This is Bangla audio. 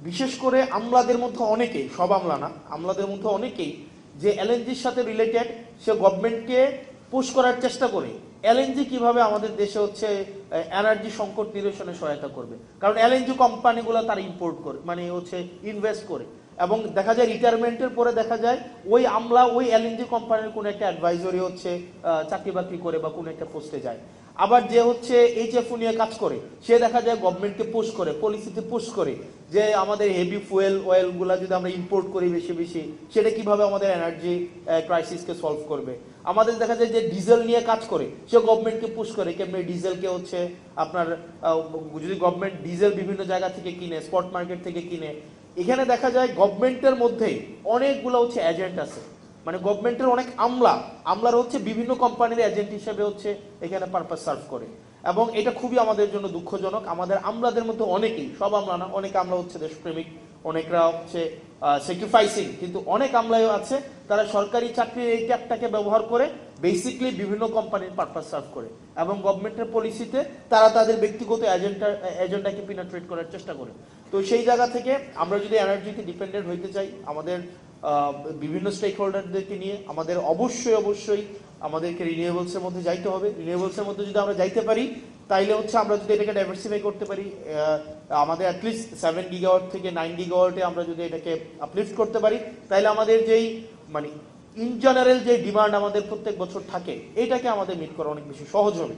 বিশেষ করে আমলাদের মধ্যে অনেকেই, সব আমলা না, আমলাদের মধ্যে অনেকেই যে এলএনজির সাথে রিলেটেড সে গভর্নমেন্টকে পুশ করার চেষ্টা করে এলএনজি কিভাবে আমাদের দেশে হচ্ছে এনার্জি সংকট নিরসনে সহায়তা করবে। কারণ এলএনজি কোম্পানিগুলো তারা ইম্পোর্ট করে, মানে হচ্ছে ইনভেস্ট করে, এবং দেখা যায় রিটায়ারমেন্টের পরে দেখা যায় ওই আমলা ওই এলএনজি কোম্পানির কোনো একটা অ্যাডভাইজরি হচ্ছে চাকরি বাকরি করে বা কোনো একটা পোস্টে যায়। আবার যে হচ্ছে এইচএফও নিয়ে কাজ করে সে দেখা যায় গভর্নমেন্টকে পুশ করে, পলিসিতে পুশ করে যে আমাদের হেভি ফুয়েল অয়েলগুলো যদি আমরা ইম্পোর্ট করি বেশি বেশি, সেটা কিভাবে আমাদের এনার্জি ক্রাইসিসকে সলভ করবে। আমাদের দেখা যায় যে ডিজেল নিয়ে কাজ করে সে গভর্নমেন্টকে পুশ করে কেমনি ডিজেলকে হচ্ছে আপনার যদি গভর্নমেন্ট ডিজেল বিভিন্ন জায়গা থেকে কিনে, স্পট মার্কেট থেকে কিনে, এখানে দেখা যায় গভর্নমেন্টের মধ্যেই অনেকগুলো হচ্ছে এজেন্ট আছে, মানে গভর্নমেন্টের অনেক আমলার হচ্ছে বিভিন্ন কোম্পানির এজেন্ট হিসেবে হচ্ছে এখানে পারপাস সার্ভ করে। এবং এটা খুবই আমাদের জন্য দুঃখজনক। আমাদের আমলাদের মধ্যে অনেকেই, সব আমলা না, অনেক আমলা হচ্ছে দেশপ্রেমিক, অনেকরা হচ্ছে স্যাক্রিফাইসিং, কিন্তু অনেক আমলাইও আছে তারা সরকারি চাকরির এই ট্যাপটাকে ব্যবহার করে বেসিকলি বিভিন্ন কোম্পানির পারপাস সার্ভ করে, এবং গভর্নমেন্টের পলিসিতে তারা তাদের ব্যক্তিগত এজেন্ডাকে পিনাট্রেট করার চেষ্টা করে। তো সেই জায়গা থেকে আমরা যদি এনার্জিতে ডিপেন্ডেন্ট হইতে চাই, আমাদের বিভিন্ন স্টেক হোল্ডারদেরকে নিয়ে আমাদের অবশ্যই আমাদেরকে রিনিউয়েবলসের মধ্যে যাইতে হবে। রিনিউয়েবলসের মধ্যে যদি আমরা যাইতে পারি তাইলে হচ্ছে আমরা যদি এটাকে ডাইভার্সিফাই করতে পারি, আমাদের অ্যাটলিস্ট 7 গিগাওয়াট থেকে 9 গিগাওয়াটে আমরা যদি এটাকে আপলিফট করতে পারি, তাইলে আমাদের যেই মানে ইন জেনারেল যে ডিমান্ড আমাদের প্রত্যেক বছর থাকে এটাকে আমাদের মিট করা অনেক বেশি সহজ হবে।